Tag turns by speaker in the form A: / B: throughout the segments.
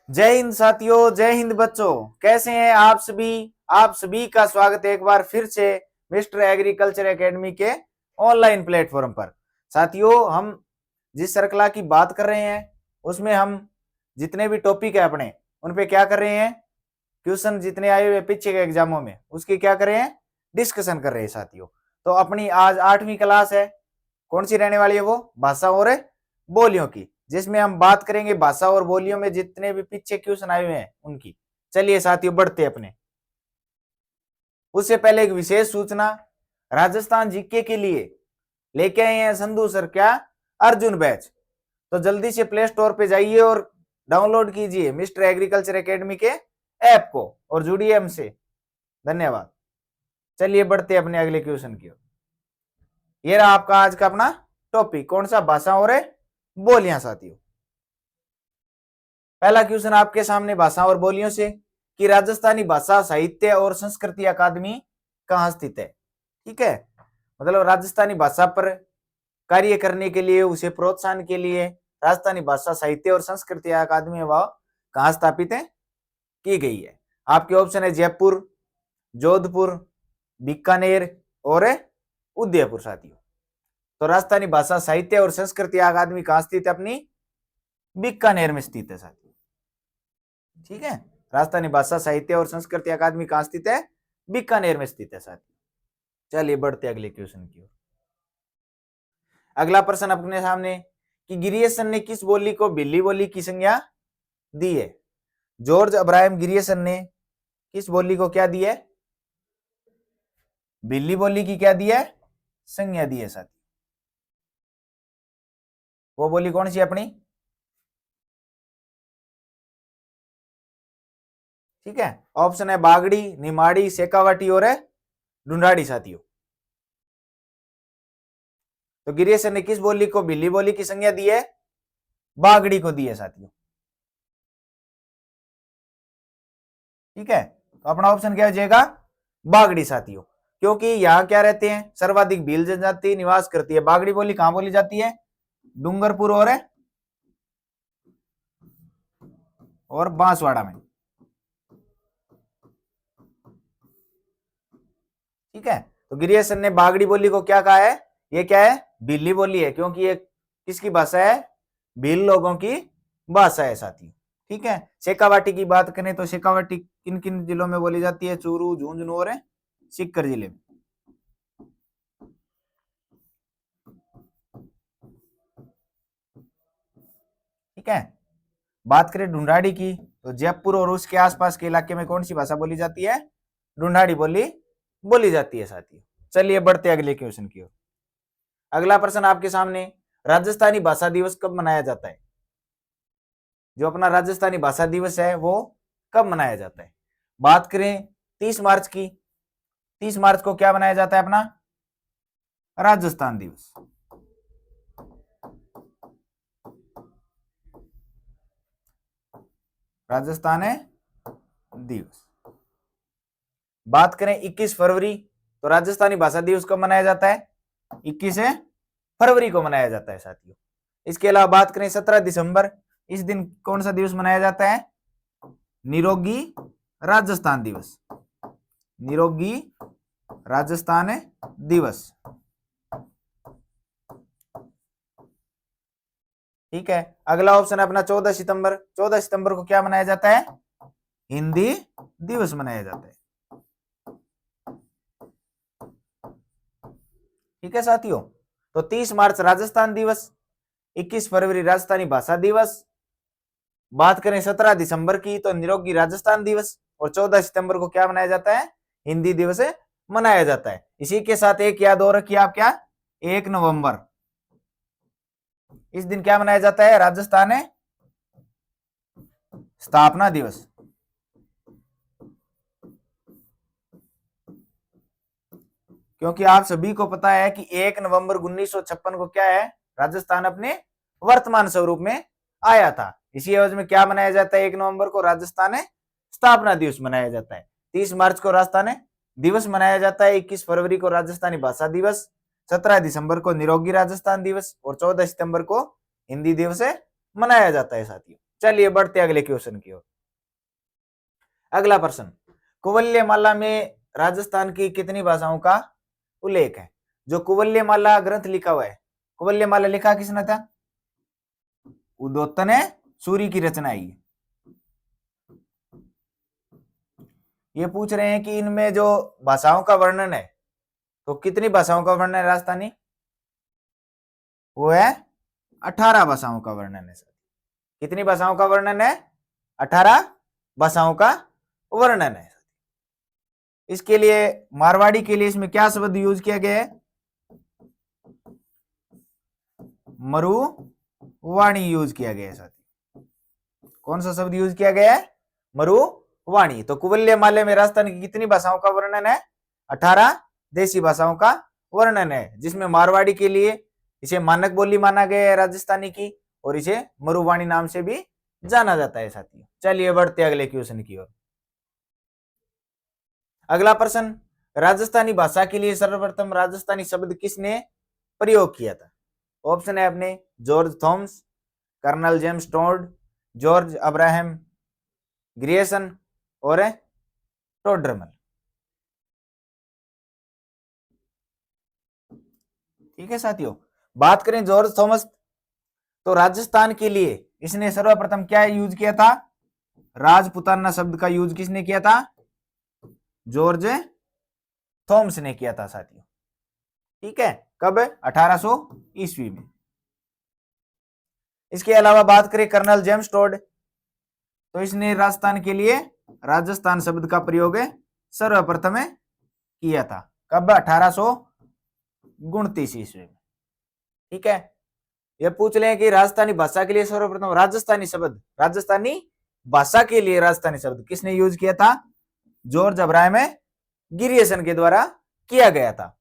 A: जय हिंद साथियों, जय हिंद बच्चों। कैसे हैं आप सभी का स्वागत है एक बार फिर से मिस्टर एग्रीकल्चर एकेडमी के ऑनलाइन प्लेटफॉर्म पर। साथियों, हम जिस श्रृंखला की बात कर रहे हैं उसमें हम जितने भी टॉपिक है अपने उन पे क्या कर रहे हैं, क्वेश्चन जितने आए हुए पीछे के एग्जामों में उसकी क्या कर रहे हैं, डिस्कशन कर रहे हैं साथियों। तो अपनी आज 8वीं क्लास है, कौन सी रहने वाली है, वो भाषा और बोलियों की, जिसमें हम बात करेंगे भाषा और बोलियों में जितने भी पीछे क्वेश्चन आए हुए हैं उनकी। चलिए साथियों, बढ़ते अपने। उससे पहले एक विशेष सूचना, राजस्थान जीके के लिए लेके आए हैं संधू सर क्या, अर्जुन बैच। तो जल्दी से प्ले स्टोर पे जाइए और डाउनलोड कीजिए मिस्टर एग्रीकल्चर एकेडमी के ऐप को और जुड़िए हमसे। धन्यवाद। चलिए बढ़ते अपने अगले क्वेश्चन की ओर। ये रहा आपका आज का अपना टॉपिक, कौन सा, भाषा और बोलियां साथियों। पहला क्वेश्चन आपके सामने भाषा और बोलियों से कि राजस्थानी भाषा साहित्य और संस्कृति अकादमी कहाँ स्थित है। ठीक है, मतलब राजस्थानी भाषा पर कार्य करने के लिए, उसे प्रोत्साहन के लिए राजस्थानी भाषा साहित्य और संस्कृति अकादमी वह कहाँ स्थापित है, की गई है। आपके ऑप्शन है जयपुर, जोधपुर, बीकानेर और उदयपुर साथियों। तो राजस्थानी भाषा साहित्य और संस्कृति अकादमी कहाँ स्थित है, अपनी बीकानेर में स्थित है साथियों। ठीक है, राजस्थानी भाषा साहित्य और संस्कृति अकादमी कहाँ स्थित है, बीकानेर में स्थित है साथियों। चलिए बढ़ते अगले क्वेश्चन की ओर। अगला प्रश्न अपने सामने कि गिरियसन ने किस बोली को बिल्ली बोली की संज्ञा दी है। जॉर्ज अब्राहम गिरियसन ने किस बोली को क्या दी है, बिल्ली बोली की क्या दी है, संज्ञा दी है साथी। वो बोली कौन सी अपनी, ठीक है, ऑप्शन है बागड़ी, निमाड़ी, शेखावाटी और ढूंढाड़ी साथियों। तो गिरियसन ने किस बोली को बिल्ली बोली की संज्ञा दी है, बागड़ी को दी है साथियों। ठीक है, तो अपना ऑप्शन क्या हो जाएगा, बागड़ी साथियों। क्योंकि यहां क्या रहते हैं, सर्वाधिक भील जनजाति निवास करती है। बागड़ी बोली कहां बोली जाती है, डूंगरपुर और बांसवाड़ा में। ठीक है, तो गिरियसन ने बागड़ी बोली को क्या कहा है, ये क्या है, भीली बोली है, क्योंकि ये किसकी भाषा है, भील लोगों की भाषा है साथियों। ठीक है, शेखावाटी की बात करें तो शेखावाटी किन किन जिलों में बोली जाती है, चूरू, झुंझुनू और सीकर जिले में। ठीक है, बात करें ढूंढाड़ी की तो जयपुर और उसके आसपास के इलाके में कौन सी भाषा बोली जाती है, ढूंढाड़ी बोली बोली जाती है साथियों। चलिए बढ़ते अगले क्वेश्चन की ओर। अगला प्रश्न आपके सामने, राजस्थानी भाषा दिवस कब मनाया जाता है। जो अपना राजस्थानी भाषा दिवस है वो कब मनाया जाता है। बात करें 30 मार्च की, 30 मार्च को क्या मनाया जाता है, अपना राजस्थान दिवस। राजस्थान दिवस। बात करें 21 फरवरी, तो राजस्थानी भाषा दिवस कब मनाया जाता है, 21 फरवरी को मनाया जाता है साथियों। इसके अलावा बात करें 17 दिसंबर, इस दिन कौन सा दिवस मनाया जाता है, निरोगी राजस्थान दिवस। निरोगी राजस्थान दिवस। ठीक है, अगला ऑप्शन है अपना 14 सितंबर। 14 सितंबर को क्या मनाया जाता है, हिंदी दिवस मनाया जाता है। ठीक है साथियों, तो 30 मार्च राजस्थान दिवस, 21 फरवरी राजस्थानी भाषा दिवस, बात करें 17 दिसंबर की तो निरोगी राजस्थान दिवस, और 14 सितंबर को क्या मनाया जाता है, हिंदी दिवस मनाया जाता है। इसी के साथ एक याद और रखिए आप, क्या, 1 नवंबर, इस दिन क्या मनाया जाता है, राजस्थान स्थापना दिवस। क्योंकि आप सभी को पता है कि 1 नवंबर 1956 को क्या है, राजस्थान अपने वर्तमान स्वरूप में आया था। इसी एवज में क्या मनाया जाता है, 1 नवंबर को राजस्थान स्थापना दिवस मनाया जाता है। 30 मार्च को राजस्थान दिवस मनाया जाता है, 21 फरवरी को राजस्थानी भाषा दिवस, 17 दिसंबर को निरोगी राजस्थान दिवस और 14 सितंबर को हिंदी दिवस मनाया जाता है साथियों। चलिए बढ़ते अगले क्वेश्चन की ओर। अगला प्रश्न, कुवल्यमाला में राजस्थान की कितनी भाषाओं का उल्लेख है? जो कुवल्यमाला ग्रंथ लिखा हुआ है, कुवल्यमाला लिखा किसने था? उद्योतन है, सूरी की रचना है ये पूछ रहे हैं कि इनमें जो भाषाओं का वर्णन है, तो कितनी भाषाओं का वर्णन है राजस्थानी? वो है 18 भाषाओं का वर्णन है। कितनी भाषाओं का वर्णन है? 18 भाषाओं का वर्णन है। इसके लिए मारवाड़ी के लिए इसमें क्या शब्द यूज किया गया है? मरुवाणी यूज किया गया है साथी। कौन सा शब्द यूज किया गया है? मरुवाणी। तो कुवल्यमाला में राजस्थान की कितनी भाषाओं का वर्णन है? 18 देशी भाषाओं का वर्णन है, जिसमें मारवाड़ी के लिए इसे मानक बोली माना गया है राजस्थानी की, और इसे मरुवाणी नाम से भी जाना जाता है साथियों। चलिए बढ़ते अगले क्वेश्चन की ओर। अगला प्रश्न, राजस्थानी भाषा के लिए सर्वप्रथम राजस्थानी शब्द किसने प्रयोग किया था? ऑप्शन है अपने George Thomas, Colonel James Tod, George Abraham Grierson और टोडरमल। ठीक है साथियों, बात करें जॉर्ज थॉमस, तो राजस्थान के लिए इसने सर्वप्रथम क्या यूज किया था? राजपुताना शब्द का यूज किसने किया था? जॉर्ज थॉमस ने किया था साथियों। ठीक है, कब? 1800 ईस्वी में। इसके अलावा बात करें कर्नल जेम्स टोड, तो इसने राजस्थान के लिए राजस्थान शब्द का प्रयोग सर्वप्रथम किया था। कब? 1829 ईस्वी में। ठीक है, ये पूछ लें कि राजस्थानी भाषा के लिए सर्वप्रथम राजस्थानी शब्द, राजस्थानी भाषा के लिए राजस्थानी शब्द किसने यूज किया था? जॉर्ज अब्राहम गिरियर्सन के द्वारा किया गया था।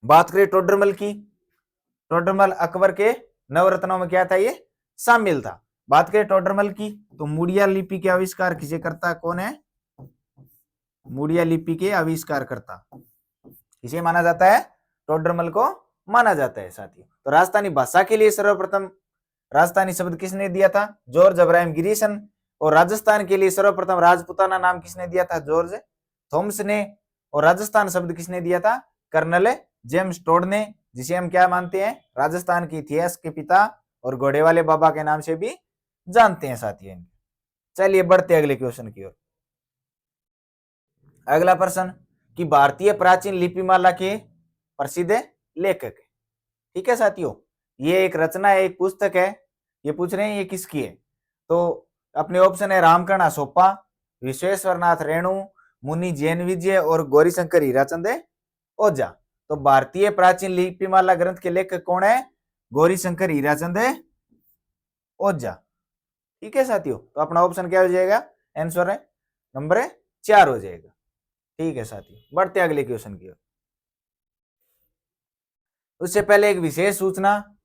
A: बात करें टोडरमल की, टोडरमल अकबर के नवरत्नों में क्या था? ये शामिल था। बात करें टोडरमल की, तो मुड़िया लिपि के आविष्कार किसे करता? कौन है? मुड़िया लिपि के आविष्कार करता किसे माना जाता है? टोडरमल को माना जाता है साथियों। तो राजस्थानी भाषा के लिए सर्वप्रथम राजस्थानी शब्द किसने दिया था? George Abraham Grierson. और राजस्थान के लिए सर्वप्रथम राजपुताना नाम किसने दिया था? जॉर्ज थॉमस ने। और राजस्थान शब्द किसने दिया था? कर्नल जेम्स टोड ने, जिसे हम क्या मानते हैं? राजस्थान के इतिहास के पिता और घोड़े वाले बाबा के नाम से भी जानते हैं साथियों। चलिए बढ़ते अगले क्वेश्चन की ओर। अगला प्रश्न, कि भारतीय प्राचीन लिपिमाला के प्रसिद्ध लेखक। ठीक है साथियों, ये एक रचना है, एक पुस्तक है। ये पूछ रहे हैं ये किसकी है? तो अपने ऑप्शन है रामकर्ण असोपा, विश्वेश्वरनाथ रेणु, मुनि जैन विजय और गौरीशंकर हीराचंद ओझा। तो भारतीय प्राचीन लिपिमाला ग्रंथ के लेखक कौन है? गौरीशंकर हीराचंद ओझा। ठीक है साथियों, तो अपना ऑप्शन क्या हो जाएगा? आंसर है नंबर 4 हो जाएगा। ठीक है साथियों, बढ़ते अगले क्वेश्चन की ओर। उससे पहले एक विशेष सूचना,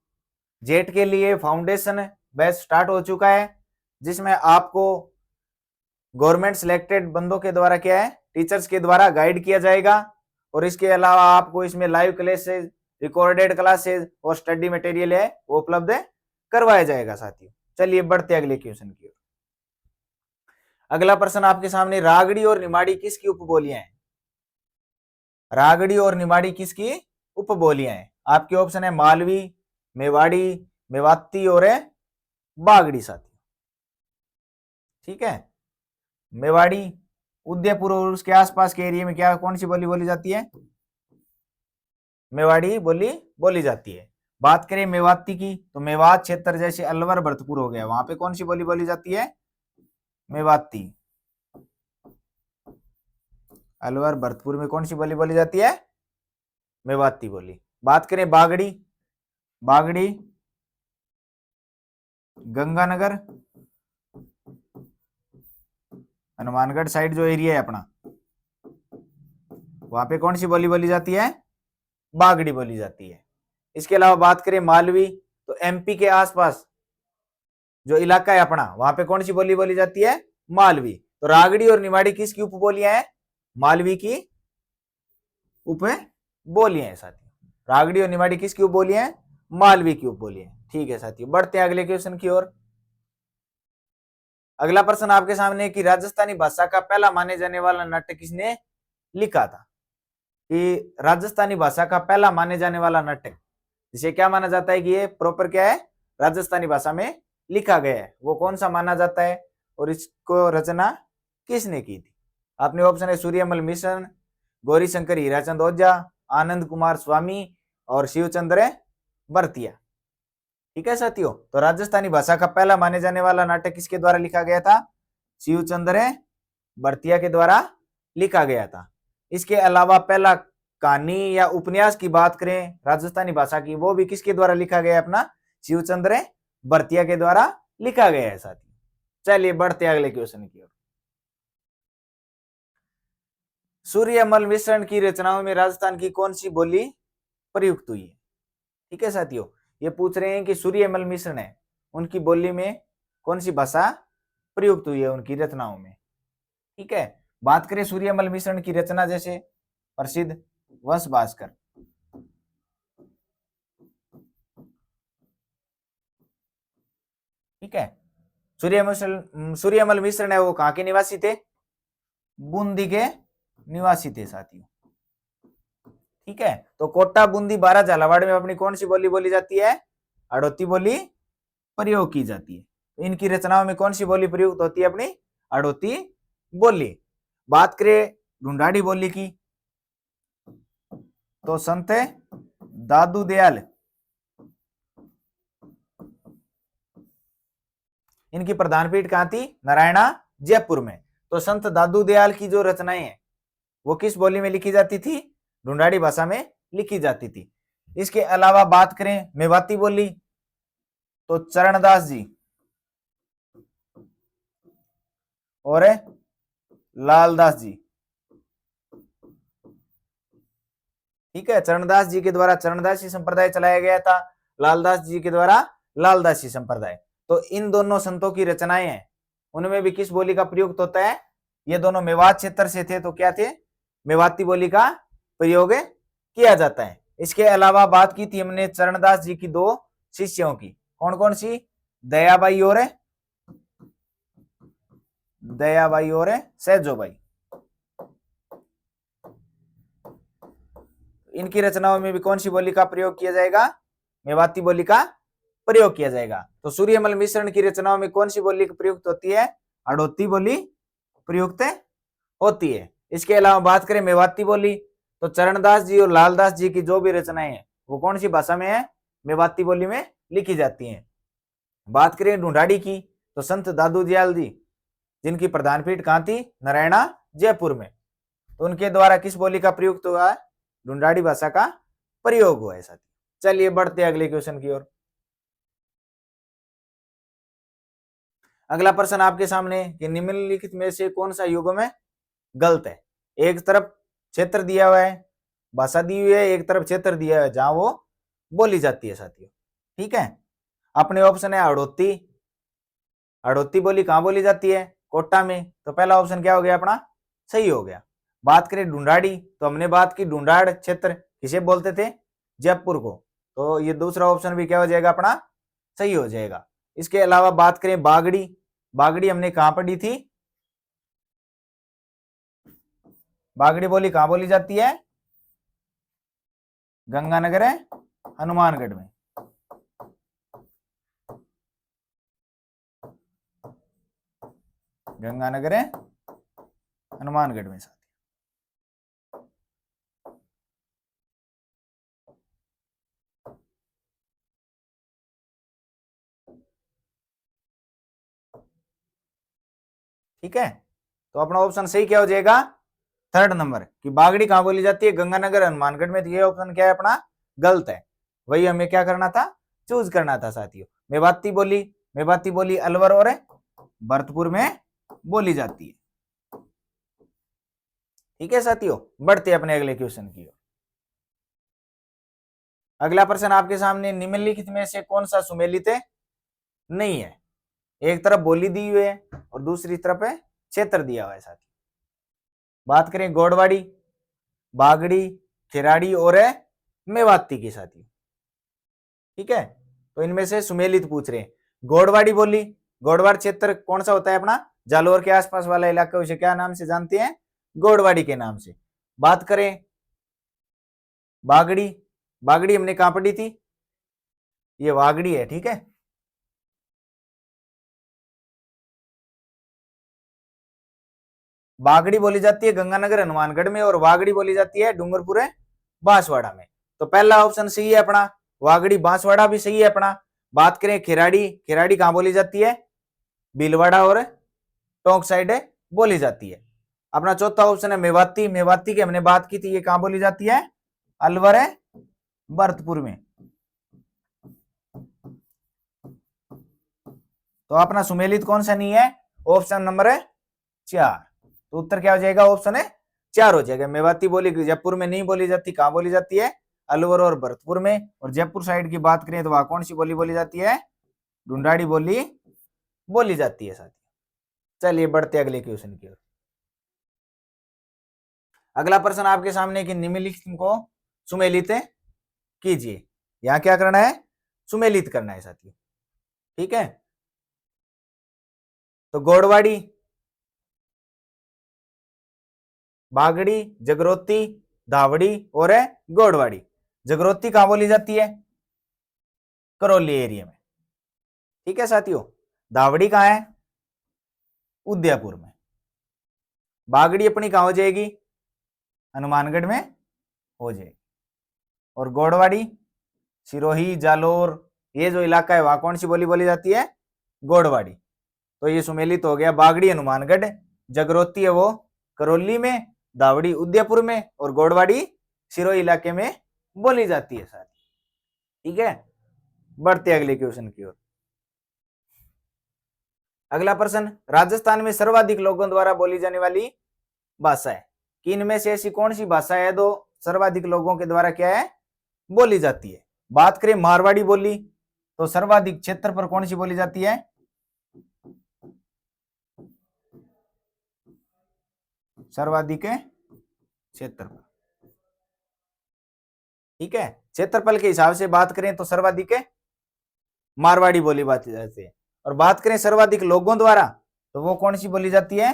A: जेट के लिए फाउंडेशन बैच स्टार्ट हो चुका है, जिसमें आपको गवर्नमेंट सिलेक्टेड बंदों के द्वारा क्या है? टीचर्स के द्वारा गाइड किया जाएगा। और इसके अलावा आपको इसमें लाइव क्लासेस, रिकॉर्डेड क्लासेस और स्टडी मटेरियल है वो उपलब्ध करवाया जाएगा साथियों। चलिए बढ़ते अगले क्वेश्चन की ओर। अगला प्रश्न आपके सामने, रागड़ी और निमाड़ी किसकी उपबोलियां हैं? रागड़ी और निमाड़ी किसकी उपबोलियां हैं? आपके ऑप्शन है मालवी, मेवाड़ी, मेवाती और बागड़ी साथियों। ठीक है, मेवाड़ी उदयपुर और उसके आसपास के एरिया में क्या कौन सी बोली बोली जाती है? मेवाड़ी बोली बोली जाती है। बात करें मेवाती की, तो मेवात क्षेत्र जैसे अलवर भरतपुर हो गया, वहां पे कौन सी बोली बोली जाती है? मेवाती। अलवर भरतपुर में कौन सी बोली बोली जाती है? मेवाती बोली। बात करें बागड़ी, बागड़ी गंगानगर हनुमानगढ़ साइड जो एरिया है अपना, वहां पे कौन सी बोली बोली जाती है? बागड़ी बोली जाती है। इसके अलावा बात करें मालवी, तो एमपी के आसपास जो इलाका है अपना, वहां पे कौन सी बोली बोली जाती है? मालवी। तो रागड़ी और निमाड़ी किसकी उपबोलियां हैं? मालवी की उपबोलियां हैं साथियों। रागड़ी और निमाड़ी किसकी उपबोलियां हैं? मालवी की उपबोलियां। ठीक है साथियों, बढ़ते हैं अगले क्वेश्चन की ओर। अगला प्रश्न आपके सामने है कि राजस्थानी भाषा का पहला माने जाने वाला नाटक किसने लिखा था? कि राजस्थानी भाषा का पहला माने जाने वाला नाटक, जिसे क्या माना जाता है कि ये प्रॉपर क्या है, राजस्थानी भाषा में लिखा गया है, वो कौन सा माना जाता है और इसको रचना किसने की थी? आपने ऑप्शन है सूर्यमल मिश्र, गौरी शंकर हीराचंद ओझा, आनंद कुमार स्वामी और शिवचंद्र बरतिया। ठीक है साथियों, तो राजस्थानी भाषा का पहला माने जाने वाला नाटक किसके द्वारा लिखा गया था? शिवचंद्र बरतिया के द्वारा लिखा गया था। इसके अलावा पहला कहानी या उपन्यास की बात करें राजस्थानी भाषा की, वो भी किसके द्वारा लिखा गया है? अपना शिवचंद्र बरतिया के द्वारा लिखा गया है साथियों। चलिए बढ़ते अगले क्वेश्चन की ओर। सूर्यमल मिश्रण की रचनाओं में राजस्थान की कौन सी बोली प्रयुक्त हुई है? ठीक है साथियों, ये पूछ रहे हैं कि सूर्यमल मिश्रण है, उनकी बोली में कौन सी भाषा प्रयुक्त हुई है उनकी रचनाओं में। ठीक है, बात करें सूर्यमल मिश्रण की रचना जैसे प्रसिद्ध वंश भास्कर, ठीक है, सूर्यमल मिश्रण है वो कहाँ के निवासी थे? बूंदी के निवासी थे साथियों। ठीक है, तो कोटा बूंदी बारा झालावाड़ में अपनी कौन सी बोली बोली जाती है? हड़ौती बोली प्रयोग की जाती है। तो इनकी रचनाओं में कौन सी बोली प्रयुक्त होती है? अपनी हड़ौती बोली। बात करें ढूंढाड़ी बोली की, तो संत दादू दयाल, इनकी प्रधान पीठ कहां थी? नारायणा जयपुर में। तो संत दादू दयाल की जो रचनाएं हैं वो किस बोली में लिखी जाती थी? ढूंढाड़ी भाषा में लिखी जाती थी। इसके अलावा बात करें मेवाती बोली, तो चरणदास जी और लालदास जी, ठीक है, चरणदास जी के द्वारा चरणदासी संप्रदाय चलाया गया था, लालदास जी के द्वारा लालदासी संप्रदाय। तो इन दोनों संतों की रचनाएं हैं, उनमें भी किस बोली का प्रयोग होता है? ये दोनों मेवात क्षेत्र से थे, तो क्या थे? मेवाती बोली का प्रयोग किया जाता है। इसके अलावा बात की थी हमने चरणदास जी की दो शिष्यों की, कौन कौन सी? दयाबाई और सहजोबाई। इनकी रचनाओं में भी कौन सी बोली का प्रयोग किया जाएगा? मेवाती बोली का प्रयोग किया जाएगा। तो सूर्यमल मिश्रण की रचनाओं में कौन सी बोली प्रयुक्त होती है? हड़ौती बोली प्रयुक्त होती है। इसके अलावा बात करें मेवाती बोली, तो चरणदास जी और लालदास जी की जो भी रचनाएं हैं वो कौन सी भाषा में है? मेवाती बोली में लिखी जाती हैं। बात करें ढूंढाड़ी की, तो संत दादू दयाल जी, जिनकी प्रधान पीठ कहां थी? नारायणा जयपुर में, तो उनके द्वारा किस बोली का प्रयुक्त हुआ है? ढूंढाड़ी भाषा का प्रयोग हुआ है साथी। चलिए बढ़ते अगले क्वेश्चन की ओर। अगला प्रश्न आपके सामने कि निम्नलिखित में से कौन सा युग्म गलत है? एक तरफ क्षेत्र दिया हुआ है, भाषा दी हुई है, एक तरफ क्षेत्र दिया हुआ है जहां वो बोली जाती है साथियों। ठीक है, अपने ऑप्शन है हड़ौती। हड़ौती बोली कहां बोली जाती है? कोटा में। तो पहला ऑप्शन क्या हो गया अपना? सही हो गया। बात करें ढूंढाड़ी, तो हमने बात की ढूंढाड़ क्षेत्र किसे बोलते थे? जयपुर को। तो ये दूसरा ऑप्शन भी क्या हो जाएगा अपना? सही हो जाएगा। इसके अलावा बात करें बागड़ी, बागड़ी हमने कहां पढ़ी थी? बागड़ी बोली कहां बोली जाती है? गंगानगर है हनुमानगढ़ में। गंगानगर है हनुमानगढ़ में साथी। ठीक है, तो अपना ऑप्शन सही क्या हो जाएगा? थर्ड नंबर कि बागड़ी कहां बोली जाती है? गंगानगर हनुमानगढ़ में। तो ये ऑप्शन क्या है अपना? गलत है। वही हमें क्या करना था? चूज करना था साथियों। मेवाती बोली, मेवाती बोली अलवर और भरतपुर में बोली जाती है। ठीक है साथियों, बढ़ते अपने अगले क्वेश्चन की ओर। अगला प्रश्न आपके सामने, निम्नलिखित में से कौन सा सुमेलित नहीं है? एक तरफ बोली दी हुई है और दूसरी तरफ है क्षेत्र दिया हुआ है साथी। बात करें गोड़वाड़ी, बागड़ी, खिराड़ी और मेवाती की साथी। ठीक है, तो इनमें से सुमेलित पूछ रहे हैं। गोड़वाड़ी बोली गोडवाड़ क्षेत्र कौन सा होता है अपना, जालोर के आसपास वाला इलाका, उसे क्या नाम से जानते हैं, गोडवाड़ी के नाम से। बात करें बागड़ी, बागड़ी हमने कहां पढ़ी थी, ये वागड़ी है, ठीक है। बागड़ी बोली जाती है गंगानगर हनुमानगढ़ में, और वागड़ी बोली जाती है डूंगरपुर बांसवाड़ा में। तो पहला ऑप्शन सही है अपना, वागड़ी बांसवाड़ा भी सही है अपना। बात करें खिराड़ी, खिराड़ी कहां बोली जाती है, भीलवाड़ा और टोंक साइड बोली जाती है। अपना चौथा ऑप्शन है मेवाती, मेवाती की हमने बात की थी, ये कहां बोली जाती है, अलवर भरतपुर में। तो अपना सुमेलित कौन सा नहीं है, ऑप्शन नंबर 4। तो उत्तर क्या हो जाएगा, ऑप्शन 4 हो जाएगा। मेवाती बोली जयपुर में नहीं बोली जाती, कहां बोली जाती है, अलवर और भरतपुर में। और जयपुर साइड की बात करें तो वहां कौन सी बोली बोली जाती है, ढूंढाड़ी बोली बोली जाती है साथी। चलिए बढ़ते अगले क्वेश्चन की ओर। अगला प्रश्न आपके सामने कि निम्नलिखित को सुमेलित कीजिए। यहां क्या करना है, सुमेलित करना है साथियों, ठीक है। तो गोडवाड़ी, बागड़ी, जगरोती, धावड़ी और गोडवाड़ी। जगरोती कहां बोली जाती है, करौली एरिया में, ठीक है साथियों। धावड़ी कहां है, उदयपुर में। बागड़ी अपनी कहां हो जाएगी, हनुमानगढ़ में हो जाएगी। और गोडवाड़ी सिरोही जालोर, ये जो इलाका है वहां कौन सी बोली बोली जाती है, गोडवाड़ी। तो ये सुमेलित हो गया, बागड़ी हनुमानगढ़, जगरोती है वो करौली में, दावड़ी उदयपुर में, और गोडवाड़ी सिरोही इलाके में बोली जाती है साथ, ठीक है। बढ़ते अगले क्वेश्चन की ओर। अगला प्रश्न, राजस्थान में सर्वाधिक लोगों द्वारा बोली जाने वाली भाषा है कि इनमें से ऐसी कौन सी भाषा है जो सर्वाधिक लोगों के द्वारा क्या है, बोली जाती है। बात करें मारवाड़ी बोली, तो सर्वाधिक क्षेत्र पर कौन सी बोली जाती है, सर्वाधिक क्षेत्र पर, ठीक है। क्षेत्रफल के हिसाब से बात करें तो सर्वाधिक मारवाड़ी बोली बात जाती है। और बात करें सर्वाधिक लोगों द्वारा, तो वो कौन सी बोली जाती है,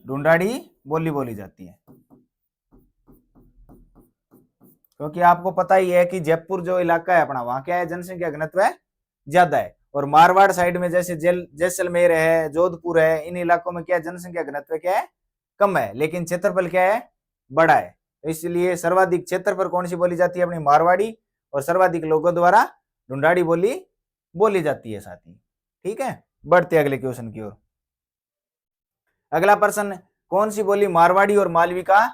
A: ढूंढाड़ी बोली बोली जाती है। क्योंकि आपको पता ही है कि जयपुर जो इलाका है अपना, वहां क्या है, जनसंख्या घनत्व ज्यादा है। और मारवाड़ साइड में जैसे जैसलमेर है, जोधपुर है, इन इलाकों में क्या जनसंख्या घनत्व क्या है, कम है, लेकिन क्षेत्रफल क्या है, बड़ा है। तो इसलिए सर्वाधिक क्षेत्र पर कौन सी बोली जाती है, अपनी मारवाड़ी, और सर्वाधिक लोगों द्वारा ढूंढाड़ी बोली बोली जाती है साथी, ठीक है। बढ़ते अगले क्वेश्चन की ओर। अगला प्रश्न, कौन सी बोली मारवाड़ी और मालवी का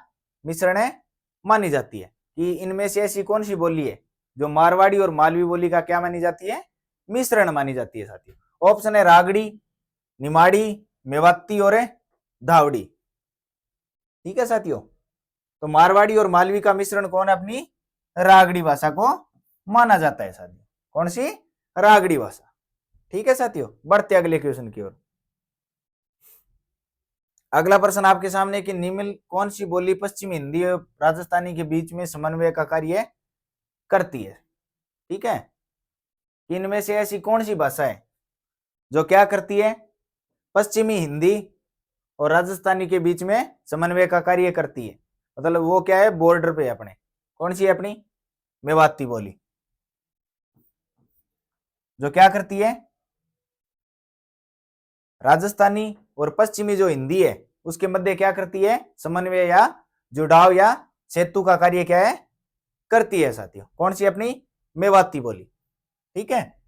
A: मिश्रण मानी जाती है, कि इनमें से ऐसी कौन सी बोली है जो मारवाड़ी और मालवी बोली का क्या मानी जाती है, मिश्रण मानी जाती है साथियों। ऑप्शन है रागड़ी, निमाड़ी, मेवाती और धावड़ी, ठीक है साथियों। तो मारवाड़ी और मालवी का मिश्रण कौन है, अपनी रागड़ी भाषा को माना जाता है साथियों। कौन सी, रागड़ी भाषा, ठीक है साथियों। बढ़ते अगले क्वेश्चन की ओर। अगला प्रश्न आपके सामने कि निम्न कौन सी बोली पश्चिमी हिंदी और राजस्थानी के बीच में समन्वय का कार्य करती है, ठीक है। इनमें से ऐसी कौन सी भाषा है जो क्या करती है, पश्चिमी हिंदी और राजस्थानी के बीच में समन्वय का कार्य करती है, मतलब वो क्या है, बॉर्डर पे अपने, कौन सी है, अपनी मेवाती बोली, जो क्या करती है, राजस्थानी और पश्चिमी जो हिंदी है उसके मध्य क्या करती है, समन्वय या जुड़ाव या सेतु का कार्य क्या है, करती है साथियों। कौन सी, अपनी मेवाती बोली, ठीक है।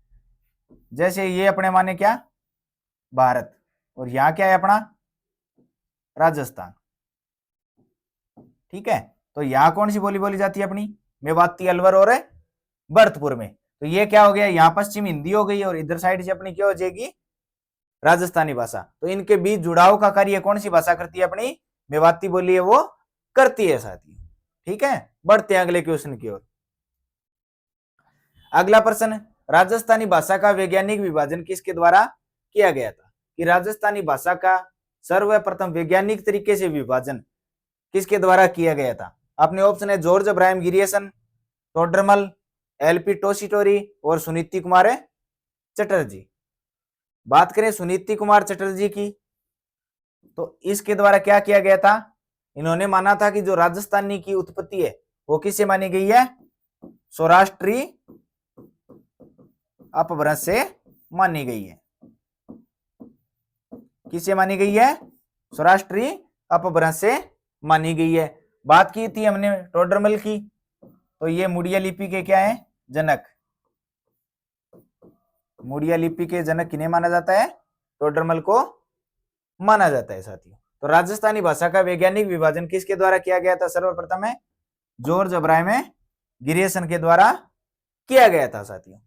A: जैसे ये अपने माने क्या, भारत, और यहां क्या है अपना राजस्थान, ठीक है। तो यहां कौन सी बोली बोली जाती है, अपनी मेवाती, अलवर और भरतपुर में। तो ये क्या हो गया, यहां पश्चिम हिंदी हो गई, और इधर साइड से अपनी क्या हो जाएगी, राजस्थानी भाषा। तो इनके बीच जुड़ाव का कार्य कौन सी भाषा करती है, अपनी मेवाती बोली है वो करती है साथी, ठीक है। बढ़ते हैं अगले क्वेश्चन की ओर। अगला प्रश्न, राजस्थानी भाषा का वैज्ञानिक विभाजन किसके द्वारा किया गया था, कि राजस्थानी भाषा का सर्वप्रथम वैज्ञानिक तरीके से विभाजन किसके द्वारा किया गया था। अपने ऑप्शन है जॉर्ज अब्राहम गिरियसन, टोडरमल, एलपी टोसीटोरी और सुनीति कुमार चटर्जी। बात करें सुनीति कुमार चटर्जी की, तो इसके द्वारा क्या किया गया था, इन्होंने माना था कि जो राजस्थानी की उत्पत्ति है वो किससे मानी गई है, सौराष्ट्री अपभ्रंश से मानी गई है। किससे मानी गई है, सौराष्ट्री अपभ्रंश से मानी गई है। बात की थी हमने टोडरमल की, तो ये मुड़िया लिपि के क्या है, जनक। मुड़िया लिपि के जनक किन्हें माना जाता है, टोडरमल को माना जाता है साथियों। तो राजस्थानी भाषा का वैज्ञानिक विभाजन किसके द्वारा किया गया था, सर्वप्रथम है जॉर्ज अब्राहम गिरियसन के द्वारा किया गया था साथियों।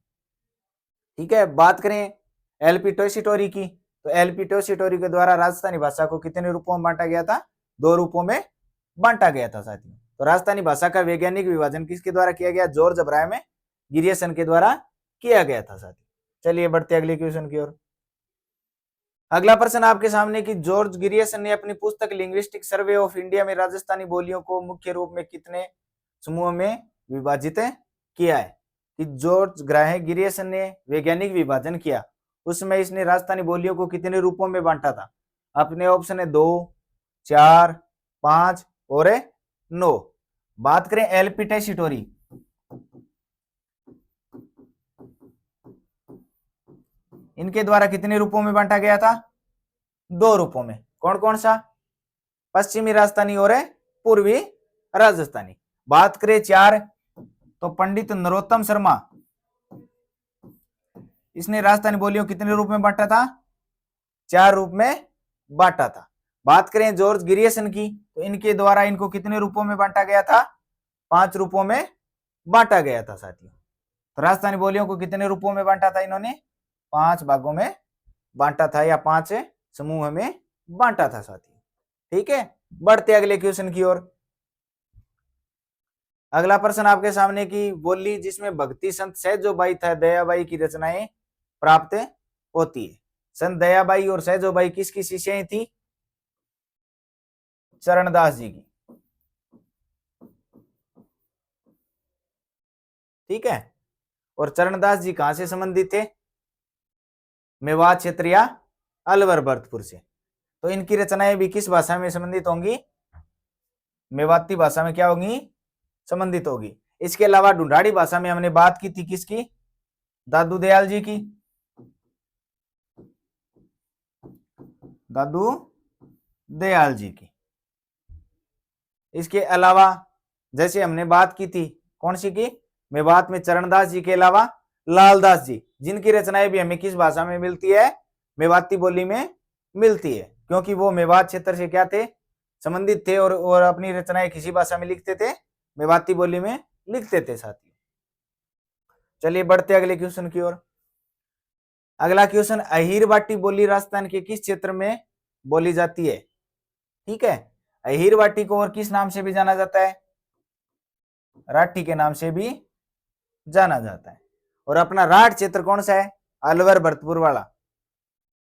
A: ठीक है, बात करें एलपी टोसीटोरी की, तो एलपी टोसीटोरी के द्वारा राजस्थानी भाषा को कितने रूपों में बांटा गया था, 2 रूपों में बांटा गया था साथियों। तो राजस्थानी भाषा का वैज्ञानिक विभाजन किसके द्वारा किया गया, जॉर्ज अब्राहम गिरियसन के द्वारा किया गया था साथियों। चलिए बढ़ते अगले क्वेश्चन की ओर। अगला प्रश्न आपके सामने कि जॉर्ज गिरियसन ने अपनी पुस्तक लिंग्विस्टिक सर्वे ऑफ इंडिया में राजस्थानी बोलियों को मुख्य रूप में कितने समूहों में विभाजित किया है। कि जॉर्ज ग्राहे गिरियसन ने वैज्ञानिक विभाजन किया, उसमें इसने राजस्थानी बोलियों को कितने रूपों में बांटा था। अपने ऑप्शन है 2, 4, 5 और 9। बात करें एलपी टोसीटोरी, इनके द्वारा कितने रूपों में बांटा गया था, 2 रूपों में। कौन कौन सा, पश्चिमी राजस्थानी और पूर्वी राजस्थानी। बात करें 4, तो पंडित नरोत्तम शर्मा, इसने राजस्थानी बोलियों कितने रूप में बांटा था, 4 रूप में बांटा था। बात करें जॉर्ज गिरियसन की, तो इनके द्वारा इनको कितने रूपों में बांटा गया था, 5 रूपों में बांटा गया था साथियों। तो राजस्थानी बोलियों को कितने रूपों में बांटा था, इन्होंने 5 भागों में बांटा था, या 5 समूह में बांटा था साथियों। ठीक है, बढ़ते अगले क्वेश्चन की ओर। अगला प्रश्न आपके सामने की बोली जिसमें भक्ति संत सहजोबाई था दयाबाई की रचनाएं प्राप्त होती है। संत दयाबाई और सहजोबाई किसकी शिष्याएं थी, चरणदास जी की। ठीक है, और चरणदास जी कहां से संबंधित थे, मेवात क्षेत्र या अलवर भरतपुर से। तो इनकी रचनाएं भी किस भाषा में संबंधित होंगी, मेवाती भाषा में क्या होंगी, संबंधित होगी। इसके अलावा ढूंढाड़ी भाषा में हमने बात की थी किसकी, दादू दयाल जी की, दादू दयाल जी की। इसके अलावा जैसे हमने बात की थी कौन सी की, मेवात में चरणदास जी के अलावा लालदास जी, जिनकी रचनाएं भी हमें किस भाषा में मिलती है, मेवाती बोली में मिलती है, क्योंकि वो मेवात क्षेत्र से क्या थे, संबंधित थे और अपनी रचनाएं किसी भाषा में लिखते थे, मेवाती बोली में लिखते थे साथियों। चलिए बढ़ते अगले क्वेश्चन की ओर। अगला क्वेश्चन, अहीर वाटी बोली राजस्थान के किस क्षेत्र में बोली जाती है। ठीक है, अहीर वाटी को और किस नाम से भी जाना जाता है, राठी के नाम से भी जाना जाता है। और अपना राठ क्षेत्र कौन सा है, अलवर भरतपुर वाला,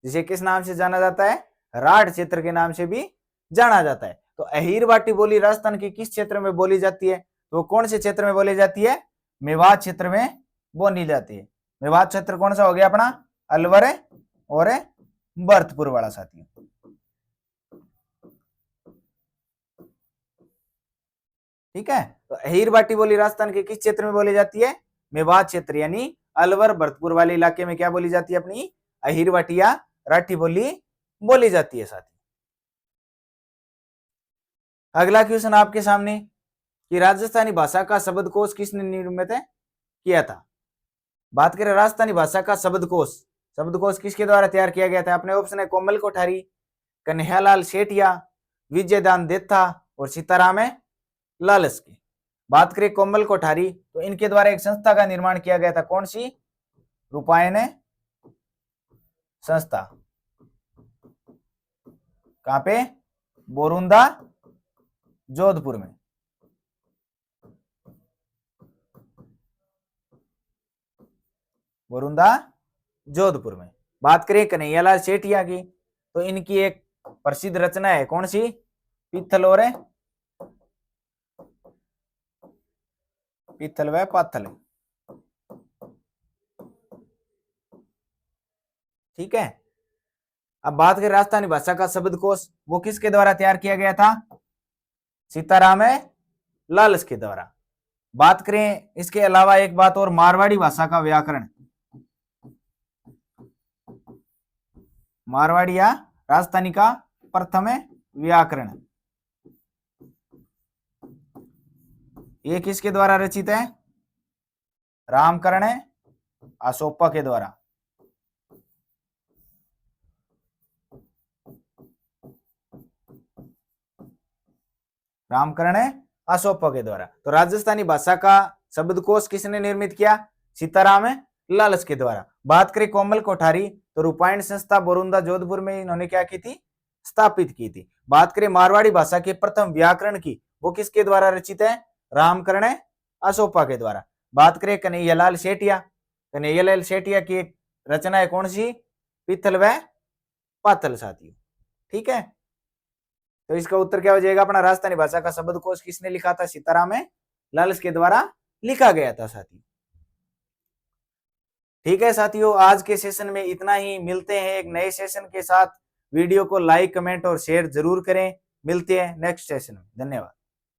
A: जिसे किस नाम से जाना जाता है, राठ क्षेत्र के नाम से भी जाना जाता है। तो अहीर वाटी बोली राजस्थान के किस क्षेत्र में बोली जाती है, तो कौन से क्षेत्र में बोली जाती है, मेवात क्षेत्र में बोली जाती है। मेवात क्षेत्र कौन सा हो गया अपना, अलवर और भरतपुर वाला साथियों। ठीक है, तो अहीर वाटी बोली राजस्थान के किस क्षेत्र में बोली जाती है, मेवात क्षेत्र, यानी अलवर भरतपुर वाले इलाके में क्या बोली जाती है, अपनी अहीर वाटी या राठी बोली जाती है साथियों। अगला क्वेश्चन आपके सामने कि राजस्थानी भाषा का शब्दकोश किसने निर्मित किया था। बात करें राजस्थानी भाषा का शब्दकोश, शब्दकोश किसके द्वारा तैयार किया गया था। अपने ऑप्शन है कोमल कोठारी, कन्हैयालाल सेठिया, विजयदान देथा और सीताराम लालस की। बात करें कोमल कोठारी, तो इनके द्वारा एक संस्था का निर्माण किया गया था, कौन सी, रूपायन संस्था। कहां पे, बोरुंदा जोधपुर में। बोरुंदा जोधपुर में। बात करें कन्हैयालाल सेठिया की, तो इनकी एक प्रसिद्ध रचना है, कौन सी, पित्थल और पित्थल व पाथल। ठीक है। अब बात करें राजस्थानी भाषा का शब्दकोश, वो किसके द्वारा तैयार किया गया था? सीताराम लालस के द्वारा। बात करें इसके अलावा एक बात और, मारवाड़ी भाषा का व्याकरण, मारवाड़ी या राजस्थानी का प्रथम व्याकरण, ये किसके द्वारा रचित है? रामकर्ण अशोपा के द्वारा। रामकर्ण अशोपा के द्वारा। तो राजस्थानी भाषा का शब्दकोश किसने निर्मित किया? सीताराम लालस के द्वारा। बात करें कोमल कोठारी, तो रूपायण संस्था बोरुंदा जोधपुर में इन्होंने क्या की थी? स्थापित की थी। बात करें मारवाड़ी भाषा के प्रथम व्याकरण की, वो किसके द्वारा रचित है? रामकर्ण अशोपा के द्वारा। बात करें कन्हैयालाल सेठिया, कन्हैयालाल सेठिया की एक रचना है कौन सी? पित्तल व पातल साथियों। ठीक है, तो इसका उत्तर क्या हो जाएगा अपना? राजस्थानी भाषा का शब्दकोश किसने लिखा था? सीताराम लालस के द्वारा लिखा गया था साथियों। ठीक है साथियों, आज के सेशन में इतना ही। मिलते हैं एक नए सेशन के साथ। वीडियो को लाइक, कमेंट और शेयर जरूर करें। मिलते हैं नेक्स्ट सेशन में। धन्यवाद।